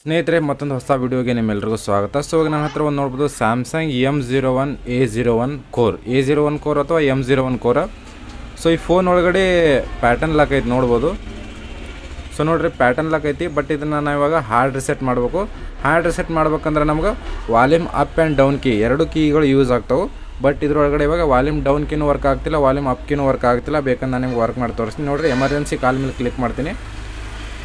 ಸ್ನೇಹಿತರೆ, ಮತ್ತೊಂದು ಹೊಸ ವಿಡಿಯೋಗೆ ನಿಮ್ಮೆಲ್ಲರಿಗೂ ಸ್ವಾಗತ. ಸೊ ಇವಾಗ ನನ್ನ ಹತ್ರ ಒಂದು ನೋಡ್ಬೋದು Samsung M01A01 core, A01 core ಅಥವಾ M01 ಕೋರ. ಸೊ ಈ ಫೋನ್ ಒಳಗಡೆ ಪ್ಯಾಟರ್ನ್ ಲಾಕ್ ಐತಿ ನೋಡ್ಬೋದು. ಸೊ ನೋಡಿರಿ, ಪ್ಯಾಟರ್ನ್ ಲಾಕ್ ಐತಿ. ಬಟ್ ಇದನ್ನು ನಾವು ಇವಾಗ ಹಾರ್ಡ್ ರಿಸೆಟ್ ಮಾಡಬೇಕು. ಹಾರ್ಡ್ ರಿಸೆಟ್ ಮಾಡ್ಬೇಕಂದ್ರೆ ನಮ್ಗೆ volume up and down key ಎರಡು ಕೀಗಳು ಯೂಸ್ ಆಗ್ತಾವೆ. ಬಟ್ ಇದ್ರೊಳಗಡೆ ಇವಾಗ ವಾಲ್ಯೂಮ್ ಡೌನ್ ಕೀನೂ ವರ್ಕ್ ಆಗ್ತಿಲ್ಲ, ವಾಲ್ಯೂಮ್ ಅಪ್ ಕೀನೂ ವರ್ಕ್ ಆಗ್ತಿಲ್ಲ. ಬೇಕಂದ್ರೆ ನಾನು ನಿಮ್ಗೆ ವರ್ಕ್ ಮಾಡಿ ತೋರಿಸ್ತೀನಿ. ನೋಡಿರಿ, ಎಮರ್ಜೆನ್ಸಿ ಕಾಲ್ ಮೇಲೆ ಕ್ಲಿಕ್ ಮಾಡ್ತೀನಿ.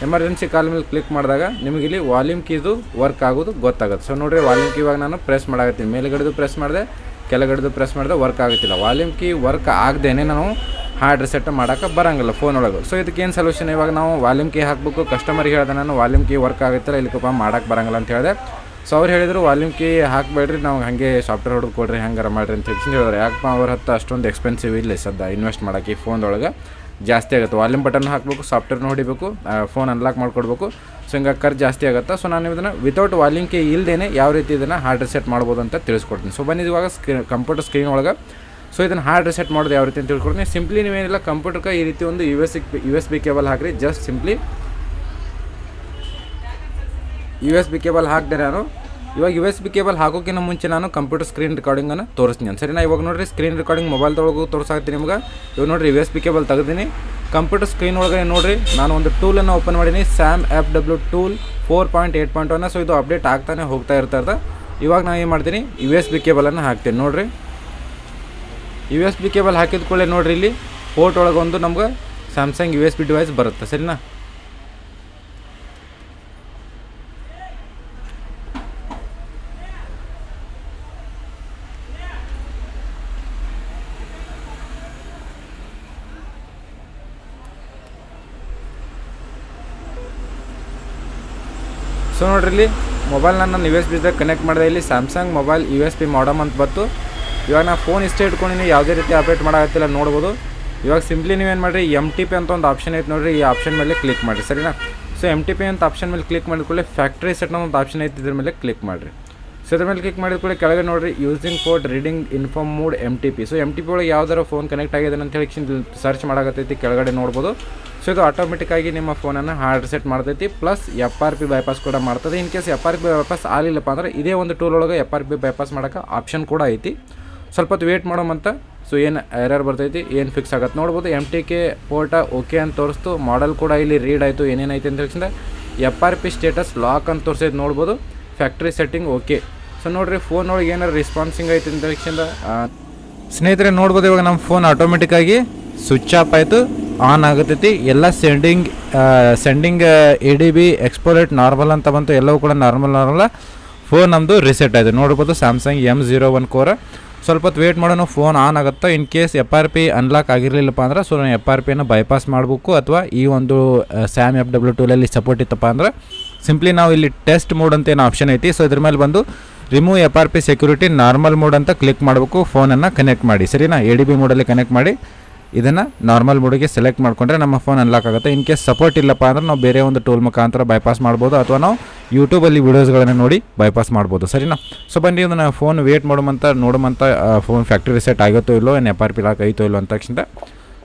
ಎಮರ್ಜೆನ್ಸಿ ಕಾಲ್ ಮೇಲೆ ಕ್ಲಿಕ್ ಮಾಡಿದಾಗ ನಿಮಗೆ ಇಲ್ಲಿ ವಾಲ್ಯೂಮ್ ಕೀದು ವರ್ಕ್ ಆಗೋದು ಗೊತ್ತಾಗುತ್ತೆ. ಸೊ ನೋಡಿರಿ, ವಾಲ್ಯೂಮ್ ಕೀ ಇವಾಗ ನಾನು ಪ್ರೆಸ್ ಮಾಡಾಕತ್ತೀನಿ. ಮೇಲುಗಡೆದು ಪ್ರೆಸ್ ಮಾಡಿದೆ, ಕೆಳಗಡೆದು ಪ್ರೆಸ್ ಮಾಡಿದೆ, ವರ್ಕ್ ಆಗುತ್ತಿಲ್ಲ. ವಾಲ್ಯೂಮ್ ಕೀ ವರ್ಕ್ ಆಗದೇನೆ ನಾವು ಹಾರ್ಡ್ ರಿಸೆಟ್ ಮಾಡೋಕೆ ಬರೋಂಗಿಲ್ಲ ಫೋನ್ ಒಳಗೆ. ಸೊ ಇದಕ್ಕೇನು ಸೊಲ್ಯೂಷನ್, ಇವಾಗ ನಾವು ವಾಲ್ಯೂಮ್ ಕೀ ಹಾಕಬೇಕು. ಕಸ್ಟಮರ್ಗೆ ಹೇಳಿದೆ ನಾನು, ವಾಲ್ಯೂಮ್ ಕೀ ವರ್ಕ್ ಆಗುತ್ತಿಲ್ಲ, ಇಲ್ಲಿಕಪ್ಪ ಮಾಡೋಕ್ಕೆ ಬರೋಂಗಿಲ್ಲ ಅಂತ ಹೇಳಿದೆ. ಸೊ ಅವ್ರು ಹೇಳಿದರು, ವಾಲ್ಯೂಮ್ ಕೀ ಹಾಕಬೇಡ್ರಿ, ನಾವು ಹಾಗೆ ಸಾಫ್ಟ್ವೇರ್ ಹೊಡೆದು ಕೊಡ್ರಿ, ಹೆಂಗಾರ ಮಾಡಿರಿ ಅಂತ ಹೇಳಿ ಹೇಳಿದ್ರು. ಯಾಕಪ್ಪ ಅವ್ರ ಹತ್ತು ಅಷ್ಟೊಂದು ಎಕ್ಸ್ಪೆನ್ಸಿವ್ ಇಲ್ಲ ಸದ್ದ ಇನ್ವೆಸ್ಟ್ ಮಾಡೋಕ್ಕೆ. ಈ ಫೋನ್ದೊಳಗೆ ಜಾಸ್ತಿ ಆಗುತ್ತೆ. ವಾಲ್ಯೂಮ್ ಬಟನ್ ಹಾಕಬೇಕು, ಸಾಫ್ಟ್ವೇರ್ನ ಹೊಡಿಬೇಕು, ಫೋನ್ ಅನ್ಲಾಕ್ ಮಾಡ್ಕೊಡ್ಬೇಕು. ಸೊ ಹಿಂಗಾಗಿ ಖರ್ಚು ಜಾಸ್ತಿ ಆಗುತ್ತೆ. ಸೊ ನಾನು ಇದನ್ನು ವಿತೌಟ್ ವಾಲ್ಯೂಮ್ ಕೀ ಇಲ್ಲದೇ ಯಾವ ರೀತಿ ಇದನ್ನು ಹಾರ್ಡ್ ರಿಸೆಟ್ ಮಾಡ್ಬೋದು ಅಂತ ತಿಳಿಸ್ಕೊಡ್ತೀನಿ. ಸೊ ಬನ್ನಿ ಇವಾಗ ಕಂಪ್ಯೂಟರ್ ಸ್ಕ್ರೀನ್ ಒಳಗೆ ಸೊ ಇದನ್ನು ಹಾರ್ಡ್ ರಿಸೆಟ್ ಮಾಡೋದು ಯಾವ ರೀತಿ ಅಂತ ತಿಳ್ಕೊಡ್ತೀನಿ. ಸಿಂಪ್ಲಿ ನೀವೇನಿಲ್ಲ, ಕಂಪ್ಯೂಟರ್ಗೆ ಈ ರೀತಿ ಒಂದು ಯು ಎಸ್ ಬಿ ಕೇಬಲ್ ಹಾಕಿರಿ. ಜಸ್ಟ್ ಸಿಂಪ್ಲಿ USB ಕೇಬಲ್ ಹಾಕಿದೆ ನಾನು. ಇವಾಗ USB ಕೇಬಲ್ ಹಾಕೋಕ್ಕಿಂತ ಮುಂಚೆ ನಾನು ಕಂಪ್ಯೂಟರ್ ಸ್ಕ್ರೀನ್ ರೆಕಾರ್ಡಿಂಗನ್ನು ತೋರಿಸ್ತೀನಿ ಅಂತ. ಸರಿನಾ? ಇವಾಗ ನೋಡಿರಿ, ಸ್ಕ್ರೀನ್ ರೆಕಾರ್ಡಿಂಗ್ ಮೊಬೈಲ್ದೊಳಗೂ ತೋರಿಸಾಗ್ತೀನಿ ನಿಮ್ಗೆ. ಇವಾಗ ನೋಡಿರಿ, USB ಕೇಬಲ್ ತೆಗೆದೀನಿ. ಕಂಪ್ಯೂಟರ್ ಸ್ಕ್ರೀನ್ ಒಳಗೆ ನೋಡಿರಿ, ನಾನು ಒಂದು ಟೂಲನ್ನು ಓಪನ್ ಮಾಡೀನಿ, SAMFW ಟೂಲ್ 4.8.1. ಸೊ ಇದು ಅಪ್ಡೇಟ್ ಆಗ್ತಾನೆ ಹೋಗ್ತಾ ಇರ್ತದೆ. ಇವಾಗ ನಾನು ಏನು ಮಾಡ್ತೀನಿ, USB ಕೇಬಲನ್ನು ಹಾಕ್ತೀನಿ. ನೋಡಿರಿ, USB ಕೇಬಲ್ ಹಾಕಿದ ಕೂಡಲೇ ನೋಡಿರಿ, ಇಲ್ಲಿ ಪೋರ್ಟ್ ಒಳಗೆ ಒಂದು ನಮ್ಗೆ ಸ್ಯಾಮ್ಸಂಗ್ USB ಡಿವೈಸ್ ಬರುತ್ತೆ. ಸರಿನಾ? ಸೊ ನೋಡ್ರಿ, ಇಲ್ಲಿ ಮೊಬೈಲ್ನ ನಾನು USB ಕನೆಕ್ಟ್ ಮಾಡಿದೆ. ಇಲ್ಲಿ ಸ್ಯಾಮ್ಸಂಗ್ ಮೊಬೈಲ್ USB ಮಾಡಮ್ ಅಂತ ಬಂತು. ಇವಾಗ ನಾನು ಫೋನ್ ಇಷ್ಟೇ ಇಟ್ಕೊಂಡಿನಿ, ಯಾವುದೇ ರೀತಿ ಅಪ್ಡೇಟ್ ಮಾಡೋಕ್ಕಾಗ್ತಿಲ್ಲ ನೋಡ್ಬೋದು. ಇವಾಗ ಸಿಂಪ್ಲಿ ನೀವೇನು ಮಾಡಿರಿ, MTP ಅಂತ ಒಂದು ಆಪ್ಷನ್ ಐತೆ ನೋಡಿರಿ, ಈ ಆಪ್ಷನ್ ಮೇಲೆ ಕ್ಲಿಕ್ ಮಾಡಿರಿ. ಸರಿನಾ? ಸೊ MTP ಅಂತ ಆಪ್ಷನ್ ಮೇಲೆ ಕ್ಲಿಕ್ ಮಾಡಿದ ಕೂಡಲೇ ಫ್ಯಾಕ್ಟ್ರಿ ಸೆಟ್ ಅನ್ನೋ ಒಂದು ಆಪ್ಷನ್ ಐತೆ, ಇದ್ರ ಮೇಲೆ ಕ್ಲಿಕ್ ಮಾಡಿರಿ. ಸೊ ಇದ್ರ ಮೇಲೆ ಕ್ಲಿಕ್ ಮಾಡಿದ ಕೂಡಲೇ ಕೆಳಗೆ ನೋಡಿರಿ, using port reading inform mode MTP. So MTP ಒಳಗೆ ಯಾವ್ದಾರ ಫೋನ್ ಕನೆಕ್ಟ್ ಆಗಿದೆ ಅಂತ ಹೇಳಿ ಸರ್ಚ್ ಮಾಡೋಕತ್ತೈತಿ, ಕೆಳಗಡೆ ನೋಡ್ಬೋದು. ಸೊ ಇದು ಆಟೋಮೆಟಿಕ್ಕಾಗಿ ನಿಮ್ಮ ಫೋನನ್ನು ಹಾರ್ಡ್ ರಿಸೆಟ್ ಮಾಡ್ತೈತಿ, ಪ್ಲಸ್ FRP ಬೈಪಾಸ್ ಕೂಡ ಮಾಡ್ತದೆ. ಇನ್ ಕೇಸ್ FRP ಬೈಪಾಸ್ ಆಗಲಿಲ್ಲಪ್ಪ ಅಂದ್ರೆ ಇದೇ ಒಂದು ಟೂಲ್ ಒಳಗೆ FRP ಬೈಪಾಸ್ ಮಾಡೋಕೆ ಆಪ್ಷನ್ ಕೂಡ ಐತಿ. ಸ್ವಲ್ಪ ಹೊತ್ತು ವೇಟ್ ಮಾಡೋಮಂತ. ಸೊ ಏನು ಎರರ್ ಬರ್ತೈತಿ, ಏನು ಫಿಕ್ಸ್ ಆಗುತ್ತೆ ನೋಡ್ಬೋದು. MTK ಪೋರ್ಟ ಓಕೆ ಅಂತ ತೋರಿಸ್ತು, ಮಾಡೆಲ್ ಕೂಡ ಇಲ್ಲಿ ರೀಡ್ ಆಯಿತು, ಏನೇನೈತೆ ಅಂತ ಹೇಳಿಸಿಂದ FRP ಸ್ಟೇಟಸ್ ಲಾಕ್ ಅಂತ ತೋರಿಸೈತೆ ನೋಡ್ಬೋದು. Factory setting okay. ಸೊ ನೋಡಿರಿ, ಫೋನ್ ಒಳಗೆ ಏನಾರು ರೆಸ್ಪಾನ್ಸಿಂಗ್ ಐತೆ ಅಂತ ಹೇಳಿಸಿಂದ ಸ್ನೇಹಿತರೆ ನೋಡ್ಬೋದು. ಇವಾಗ ನಮ್ಮ ಫೋನ್ ಆಟೋಮೆಟಿಕ್ಕಾಗಿ ಸ್ವಿಚ್ ಆಫ್ ಆಯಿತು, ಆನ್ ಆಗುತ್ತೈತಿ. ಎಲ್ಲ ಸೆಂಡಿಂಗ್ ADB ಎಕ್ಸ್ಪೋರ್ಟ್ ನಾರ್ಮಲ್ ಅಂತ ಬಂತು, ಎಲ್ಲವೂ ಕೂಡ ನಾರ್ಮಲ್. ಫೋನ್ ನಮ್ಮದು ರಿಸೆಟ್ ಆಯಿತು ನೋಡ್ಬೋದು. ಸ್ಯಾಮ್ಸಂಗ್ M01 ಕೋರ. ಸ್ವಲ್ಪ ಹೊತ್ತು ವೇಟ್ ಮಾಡೋಣ, ಫೋನ್ ಆನ್ ಆಗುತ್ತೆ. ಇನ್ ಕೇಸ್ FRP ಅನ್ಲಾಕ್ ಆಗಿರಲಿಲ್ಲಪ್ಪ ಅಂದ್ರೆ ಸೊ ನಾನು FRPಯನ್ನು ಬೈಪಾಸ್ ಮಾಡಬೇಕು, ಅಥವಾ ಈ ಒಂದು SAMFW ಟೂಲಲ್ಲಿ ಸಪೋರ್ಟ್ ಇತ್ತಪ್ಪ ಅಂದ್ರೆ ಸಿಂಪ್ಲಿ ನಾವು ಇಲ್ಲಿ ಟೆಸ್ಟ್ ಮೋಡ್ ಅಂತ ಏನು ಆಪ್ಷನ್ ಐತಿ, ಸೊ ಇದ್ರ ಮೇಲೆ ಬಂದು remove FRP security normal mode ಅಂತ ಕ್ಲಿಕ್ ಮಾಡಬೇಕು. ಫೋನನ್ನು ಕನೆಕ್ಟ್ ಮಾಡಿ. ಸರಿನಾ? ADB ಮೋಡಲ್ಲಿ ಕನೆಕ್ಟ್ ಮಾಡಿ ಇದನ್ನು ನಾರ್ಮಲ್ ಮೋಡಿಗೆ ಸೆಲೆಕ್ಟ್ ಮಾಡಿಕೊಂಡ್ರೆ ನಮ್ಮ ಫೋನ್ ಅನ್ಲಾಕ್ ಆಗುತ್ತೆ. ಇನ್ ಕೇಸ್ ಸಪೋರ್ಟ್ ಇಲ್ಲಪ್ಪ ಅಂದ್ರೆ ನಾವು ಬೇರೆ ಒಂದು ಟೂಲ್ ಮುಖಾಂತರ ಬೈಪಾಸ್ ಮಾಡ್ಬೋದು, ಅಥವಾ ನಾವು ಯೂಟ್ಯೂಬಲ್ಲಿ ವೀಡಿಯೋಸ್ಗಳನ್ನು ನೋಡಿ ಬೈಪಾಸ್ ಮಾಡ್ಬೋದು. ಸರಿನಾ? ಸೊ ಬನ್ನಿ, ಇದನ್ನು ಫೋನ್ ವೇಟ್ ನೋಡುವಂಥ ಫೋನ್ ಫ್ಯಾಕ್ಟ್ರಿ ರಿಸೆಟ್ ಆಗುತ್ತೋ ಇಲ್ಲೋ, ಏನು FRP ಲಾಕ್ ಐತೋ ಇಲ್ಲೋ ಅಂತ ತಕ್ಷಣ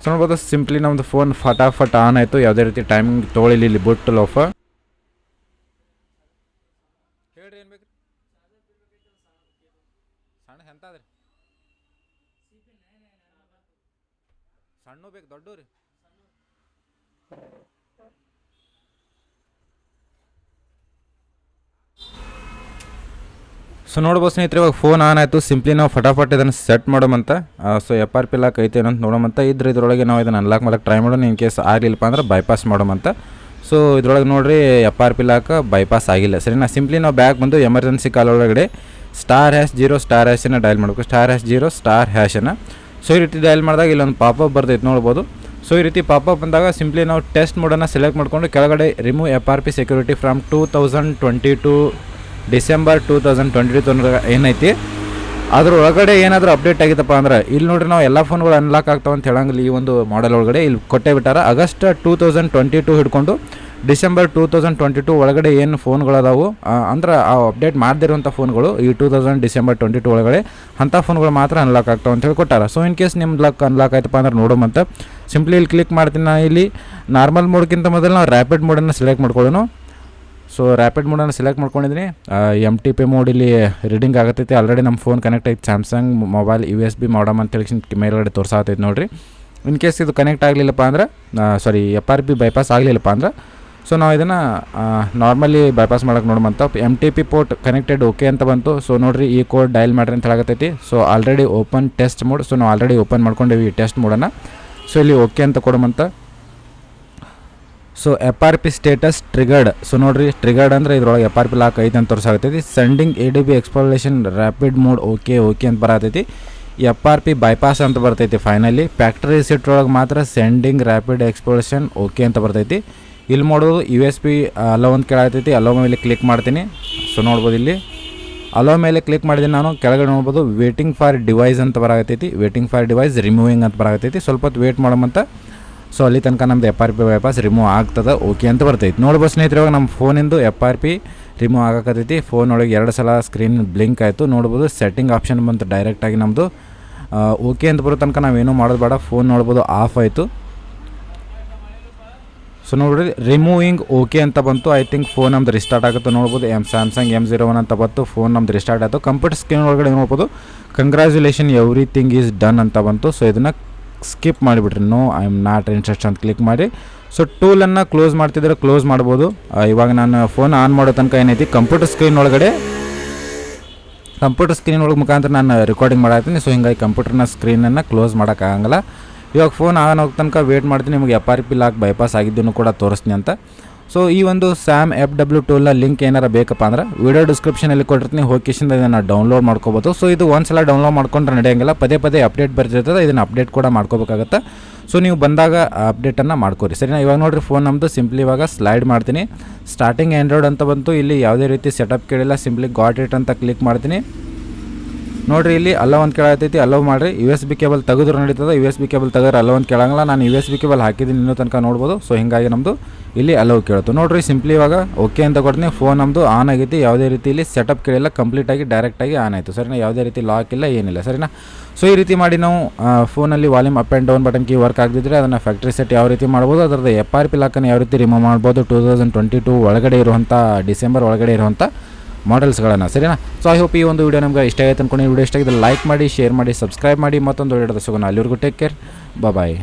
ಸೊ ನೋಡ್ಬೋದು. ಸಿಂಪ್ಲಿ ನಮ್ಮದು ಫೋನ್ ಫಟಾಫಟ್ ಆನ್ ಆಯಿತು, ಯಾವುದೇ ರೀತಿ ಟೈಮಿಂಗ್ ತೊಗೊಳಿಲ್ಲ. ಇಲ್ಲಿ ಬುಟ್ ಲೋಫ ಹೇಳ್ರಿ, ಏನು ಬೇಕು ಸಣ್ಣ ಎಂತಾದ್ರಿ, ಸಣ್ಣ ಬೇಕು ದೊಡ್ಡ ರೀ? ಸೊ ನೋಡ್ಬೋದು ಸ್ನೇಹಿತರೆ, ಇವಾಗ ಫೋನ್ ಆನ್ ಆಯಿತು. ಸಿಂಪ್ಲಿ ನಾವು ಫಟಾಫಟ್ ಇದನ್ನು ಸೆಟ್ ಮಾಡೋಮಂತ. ಸೊ FRP ಲಾಕ್ ಐತೆ ಏನಂತ ನೋಡೋಮಂತ. ಇದ್ರೊಳಗೆ ನಾವು ಇದನ್ನು ಅನ್ಲಾಕ್ ಮಾಡೋಕ್ಕೆ ಟ್ರೈ ಮಾಡೋಣ. ಇನ್ ಕೇಸ್ ಆಗಲಿಲ್ಲಪ್ಪ ಅಂದ್ರೆ ಬೈಪಾಸ್ ಮಾಡೋಮಂತ. ಸೊ ಇದ್ರೊಳಗೆ ನೋಡಿರಿ, FRP ಲಾಕ್ ಬೈಪಾಸ್ ಆಗಿಲ್ಲ. ಸರಿನಾ? ಸಿಂಪ್ಲಿ ನಾವು ಬ್ಯಾಕ್ ಬಂದು ಎಮರ್ಜೆನ್ಸಿ ಕಾಲ್ ಒಳಗಡೆ *#0*# ಡಯಲ್ ಮಾಡಬೇಕು. *#0*# ಸೊ ಈ ರೀತಿ ಡಯಲ್ ಮಾಡಿದಾಗ ಇಲ್ಲೊಂದು ಪಾಪಪ್ ಬರ್ತೈತೆ ನೋಡ್ಬೋದು. ಸೊ ಈ ರೀತಿ ಪಾಪಪ್ ಬಂದಾಗ ಸಿಂಪ್ಲಿ ನಾವು ಟೆಸ್ಟ್ ಮೋಡನ್ನು ಸೆಲೆಕ್ಟ್ ಮಾಡಿಕೊಂಡು ಕೆಳಗಡೆ remove FRP security from 2022 December 2022 ಏನೈತಿ ಅದ್ರ ಒಳಗಡೆ ಏನಾದರೂ ಅಪ್ಡೇಟ್ ಆಗಿತ್ತಪ್ಪ ಅಂದ್ರೆ ಇಲ್ಲಿ ನೋಡಿರಿ, ನಾವು ಎಲ್ಲ ಫೋನ್ಗಳು ಅನ್ಲಾಕ್ ಆಗ್ತಾವೆ ಅಂತ ಹೇಳಂಗಿಲ್ಲ. ಈ ಒಂದು ಮಾಡೆಲ್ ಒಳಗಡೆ ಇಲ್ಲಿ ಕೊಟ್ಟೇ ಬಿಟ್ಟಾರ. ಆಗಸ್ಟ್ 2022 ಹಿಡ್ಕೊಂಡು ಡಿಸೆಂಬರ್ 2022 ಒಳಗಡೆ ಏನು ಫೋನ್ಗಳದಾವು ಅಂದ್ರೆ ಆ ಅಪ್ಡೇಟ್ ಮಾಡದಿರುವಂಥ ಫೋನ್ಗಳು ಈ ಡಿಸೆಂಬರ್ 22 ಒಳಗಡೆ ಅಂಥ ಫೋನ್ಗಳು ಮಾತ್ರ ಅನ್ಲಾಕ್ ಆಗ್ತಾವೆ ಅಂತ ಹೇಳಿ ಕೊಟ್ಟಾರ. ಸೊ ಇನ್ ಕೇಸ್ ನಿಮ್ಮ ಅನ್ಲಾಕ್ ಆಯ್ತಪ್ಪ ಅಂದ್ರೆ ನೋಡೋಮಂತ. ಸಿಂಪ್ಲಿ ಇಲ್ಲಿ ಕ್ಲಿಕ್ ಮಾಡ್ತೀನಿ. ನಾನು ಇಲ್ಲಿ ನಾರ್ಮಲ್ ಮೋಡ್ಗಿಂತ ಮೊದಲು ನಾವು ರ್ಯಾಪಿಡ್ ಮೋಡನ್ನು ಸೆಲೆಕ್ಟ್ ಮಾಡ್ಕೊಳ್ಳೋಣ. ಸೊ ರ್ಯಾಪಿಡ್ ಮೋಡನ್ನು ಸೆಲೆಕ್ಟ್ ಮಾಡ್ಕೊಂಡಿದ್ದೀನಿ. MTP ಮೋಡ್ ಇಲ್ಲಿ ರೀಡಿಂಗ್ ಆಗತ್ತೈತಿ. ಆಲ್ರೆಡಿ ನಮ್ಮ ಫೋನ್ ಕನೆಕ್ಟ್ ಐತೆ ಸ್ಯಾಮ್ಸಂಗ್ ಮೊಬೈಲ್ USB ಮಾಡಮ್ ಅಂತೇಳಿ ಮೇಲ್ಗಡೆ ತೋರ್ಸಾತೈತೆ ನೋಡಿರಿ. ಇನ್ ಕೇಸ್ ಇದು ಕನೆಕ್ಟ್ ಆಗಲಿಲ್ಲಪ್ಪ ಅಂದ್ರೆ FRP ಬೈಪಾಸ್ ಆಗಲಿಲ್ಲಪ್ಪ ಅಂದ್ರೆ ಸೊ ನಾವು ಇದನ್ನು ನಾರ್ಮಲಿ ಬೈಪಾಸ್ ಮಾಡೋಕೆ ನೋಡುವಂಥ MTP ಪೋರ್ಟ್ ಕನೆಕ್ಟೆಡ್ ಓಕೆ ಅಂತ ಬಂತು. ಸೊ ನೋಡಿರಿ ಈ ಕೋಡ್ ಡಯಲ್ ಮಾಡಿರಿ ಅಂತ ಹೇಳಕತ್ತೈತಿ. So already open test mode. So ನಾವು ಆಲ್ರೆಡಿ ಓಪನ್ ಮಾಡ್ಕೊಂಡೇವಿ ಈ ಟೆಸ್ಟ್ ಮೋಡನ್ನು. ಸೊ ಇಲ್ಲಿ ಓಕೆ ಅಂತ ಕೊಡುವಂಥ so FRP status triggered. So ನೋಡಿರಿ ಟ್ರಿಗರ್ಡ್ ಅಂದರೆ ಇದ್ರೊಳಗೆ FRP ಲಾಕ್ ಐತೆ ಅಂತ ತೋರಿಸಾಗತ್ತೈತಿ. Sending ADB exploration rapid mode okay ಅಂತ ಬರತೈತಿ. FRP ಬೈಪಾಸ್ ಅಂತ ಬರ್ತೈತಿ. ಫೈನಲಿ ಫ್ಯಾಕ್ಟ್ರಿ ರಿಸೆಟ್ ಒಳಗೆ ಮಾತ್ರ ಸೆಂಡಿಂಗ್ ರ್ಯಾಪಿಡ್ ಎಕ್ಸ್ಪ್ಲೋರೇಷನ್ ಓಕೆ ಅಂತ ಬರ್ತೈತಿ. ಇಲ್ಲಿ ಮಾಡೋದು USB ಅಲೋ ಅಂತ ಕೇಳಾಗ್ತೈತಿ. ಅಲೋ ಮೇಲೆ ಕ್ಲಿಕ್ ಮಾಡ್ತೀನಿ. ಸೊ ನೋಡ್ಬೋದು ಇಲ್ಲಿ ಅಲೋ ಮೇಲೆ ಕ್ಲಿಕ್ ಮಾಡಿದ್ದೀನಿ ನಾನು. ಕೆಳಗಡೆ ನೋಡ್ಬೋದು ವೇಟಿಂಗ್ ಫಾರ್ ಡಿವೈಸ್ ಅಂತ ಬರಾಗತ್ತೈತಿ. ವೇಟಿಂಗ್ ಫಾರ್ ಡಿವೈಸ್ ರಿಮೂವಿಂಗ್ ಅಂತ ಬರಾಗತ್ತೈತಿ. ಸ್ವಲ್ಪ ಹೊತ್ತು ವೇಟ್ ಮಾಡೋಮಂತ. ಸೊ ಅಲ್ಲಿ ತನಕ ನಮ್ಮದು FRP ಬೈಪಾಸ್ ರಿಮೂವ್ ಆಗ್ತದೆ ಓಕೆ ಅಂತ ಬರ್ತೈತಿ. ನೋಡ್ಬೋದು ಸ್ನೇಹಿತರೆ, ಇವಾಗ ನಮ್ಮ ಫೋನಿಂದು FRP ರಿಮೂವ್ ಆಗಕತ್ತೈತಿ. ಫೋನ್ ಒಳಗೆ 2 ಸಲ ಸ್ಕ್ರೀನ್ ಬ್ಲಿಂಕ್ ಆಯಿತು. ನೋಡ್ಬೋದು ಸೆಟ್ಟಿಂಗ್ ಆಪ್ಷನ್ ಬಂತು ಡೈರೆಕ್ಟಾಗಿ ನಮ್ಮದು ಓಕೆ ಅಂತ ಬರೋ ತನಕ ನಾವೇನೂ ಮಾಡೋದು ಬೇಡ. ಫೋನ್ ನೋಡ್ಬೋದು ಆಫ್ ಆಯಿತು. ಸೊ ನೋಡಿರಿ ರಿಮೂವಿಂಗ್ ಓಕೆ ಅಂತ ಬಂತು. ಐ ಥಿಂಕ್ ಫೋನ್ ನಮ್ದು ರಿಸ್ಟಾರ್ಟ್ ಆಗುತ್ತೆ. ನೋಡ್ಬೋದು ಸ್ಯಾಮ್ಸಂಗ್ M01 ಅಂತ ಬಂತು. ಫೋನ್ ನಮ್ದು ರಿಸ್ಟಾರ್ಟ್ ಆಯಿತು. ಕಂಪ್ಯೂಟರ್ ಸ್ಕ್ರೀನ್ ಒಳಗಡೆ ನೋಡ್ಬೋದು ಕಂಗ್ರ್ಯಾಚುಲೇಷನ್ ಎವ್ರಿಥಿಂಗ್ ಈಸ್ ಡನ್ ಅಂತ ಬಂತು. ಸೊ ಇದನ್ನು ಸ್ಕಿಪ್ ಮಾಡಿಬಿಟ್ರಿ. No I am not interest ಅಂತ ಕ್ಲಿಕ್ ಮಾಡಿ. ಸೊ ಟೂಲನ್ನು ಕ್ಲೋಸ್ ಮಾಡ್ತಿದ್ರೆ ಕ್ಲೋಸ್ ಮಾಡ್ಬೋದು. ಇವಾಗ ನಾನು ಫೋನ್ ಆನ್ ಮಾಡೋ ತನಕ ಏನೈತಿ ಕಂಪ್ಯೂಟರ್ ಸ್ಕ್ರೀನ್ ಒಳಗೆ ಮುಖಾಂತರ ನಾನು ರೆಕಾರ್ಡಿಂಗ್ ಮಾಡತ್ತೀನಿ. ಸೊ ಹಿಂಗಾಗಿ ಕಂಪ್ಯೂಟರ್ನ ಸ್ಕ್ರೀನನ್ನು ಕ್ಲೋಸ್ ಮಾಡೋಕ್ಕಾಗಲ್ಲ. ಇವಾಗ ಫೋನ್ ಆನ್ ಹೋಗೋ ತನಕ ವೇಟ್ ಮಾಡ್ತೀನಿ. ನಿಮಗೆ FRP ಲಾಕ್ ಬೈಪಾಸ್ ಆಗಿದ್ದನ್ನು ಕೂಡ ತೋರಿಸ್ತೀನಿ ಅಂತ. ಸೊ ಈ ಒಂದು ಸ್ಯಾಮ್ FW ಟೂಲ್ನ ಲಿಂಕ್ ಏನಾರು ಬೇಕಪ್ಪ ಅಂದ್ರೆ ವಿಡಿಯೋ ಡಿಸ್ಕ್ರಿಪ್ಷನಲ್ಲಿ ಕೊಟ್ಟಿರ್ತೀನಿ. ಹೋಗಿಸಿಂದ ಇದನ್ನು ಡೌನ್ಲೋಡ್ ಮಾಡ್ಕೋಬೋದು. ಸೊ ಇದು ಒಂದ್ಸಲ ಡೌನ್ಲೋಡ್ ಮಾಡ್ಕೊಂಡ್ರೆ ನಡೆಯೋಂಗಿಲ್ಲ. ಪದೇ ಅಪ್ಡೇಟ್ ಬರ್ತಿರ್ತದೆ. ಇದನ್ನು ಅಪ್ಡೇಟ್ ಕೂಡ ಮಾಡ್ಕೋಬೇಕಾಗತ್ತೆ. ಸೊ ನೀವು ಬಂದಾಗ ಅಪ್ಡೇಟನ್ನು ಮಾಡ್ಕೋರಿ ಸರಿನಾ. ಇವಾಗ ನೋಡಿರಿ ಫೋನ್ ನಮ್ಮದು ಸಿಂಪ್ಲಿ ಇವಾಗ ಸ್ಲೈಡ್ ಮಾಡ್ತೀನಿ. ಸ್ಟಾರ್ಟಿಂಗ್ ಆ್ಯಂಡ್ರಾಯ್ಡ್ ಅಂತ ಬಂತು. ಇಲ್ಲಿ ಯಾವುದೇ ರೀತಿ ಸೆಟಪ್ ಕೇಳಿಲ್ಲ. ಸಿಂಪ್ಲಿ ಗಾಟ್ ಇಟ್ ಅಂತ ಕ್ಲಿಕ್ ಮಾಡ್ತೀನಿ. ನೋಡಿರಿ ಇಲ್ಲಿ ಅಲೋ ಅಂತ ಕೇಳತೈತಿ. ಅಲೋ ಮಾಡಿರಿ. USB ಕೇಬಲ್ ತೆಗೆದ್ರು ನಡೀತದೆ. USB ಕೇಬಲ್ ತೆಗೆದ್ರೆ ಅಲೋ ಅಂತ ಕೇಳಂಗಿಲ್ಲ. ನಾನು USB ಕೇಬಲ್ ಹಾಕಿದ್ದೀನಿ ಇನ್ನೂ ತನಕ ನೋಡ್ಬೋದು. ಸೊ ಹಿಂಗಾಗಿ ನಮ್ಮದು ಇಲ್ಲಿ ಅಲೋ ಕೇಳ್ತು. ನೋಡಿರಿ ಸಿಂಪ್ಲಿ ಇವಾಗ ಓಕೆ ಅಂತ ಕೊಡ್ತೀನಿ. ಫೋನ್ ನಮ್ಮದು ಆನ್ ಆಗೈತಿ. ಯಾವುದೇ ರೀತಿ ಇಲ್ಲಿ ಸೆಟಪ್ ಕೇಳಿಲ್ಲ. ಕಂಪ್ಲೀಟಾಗಿ ಡೈರೆಕ್ಟಾಗಿ ಆನ್ ಆಯಿತು ಸರಿನಾ. ಯಾವುದೇ ರೀತಿ ಲಾಕ್ ಇಲ್ಲ ಏನಿಲ್ಲ ಸರಿನಾ. ಸೊ ಈ ರೀತಿ ಮಾಡಿ ನಾವು ಫೋನಲ್ಲಿ volume up and down button key work ಆಗದಿದ್ದರೆ ಅದನ್ನು ಫ್ಯಾಕ್ಟ್ರಿ ಸೆಟ್ ಯಾವ ರೀತಿ ಮಾಡ್ಬೋದು, ಅದರದ್ದು FRP ಲಾಕನ್ನು ಯಾವ ರೀತಿ ರಿಮೂವ್ ಮಾಡ್ಬೋದು 2022 ಒಳಗಡೆ ಇರುವಂಥ ಡಿಸೆಂಬರ್ ಒಳಗಡೆ ಇರುವಂಥ ಮಾಡೆಲ್ಸ್ಗಳನ್ನು ಸರಿನಾ. ಸೊ ಐ ಹೋಪ್ ಈ ಒಂದು ವಿಡಿಯೋ ನಮ್ಗೆ ಇಷ್ಟ ಆಯ್ತು ಅನ್ಕೊಂಡು. ಈ ವಿಡಿಯೋ ಇಷ್ಟ ಆಗಿದೆ ಲೈಕ್ ಮಾಡಿ, ಶೇರ್ ಮಾಡಿ, ಸಬ್ಸ್ಕ್ರೈಬ್ ಮಾಡಿ. ಮತ್ತೊಂದು ವಿಡಿಯೋದ ಸಿಗೋಣ. ಅಲ್ಲಿವರೆಗೂ ಟೇಕ್ ಕೇರ್. ಬಾಯ್.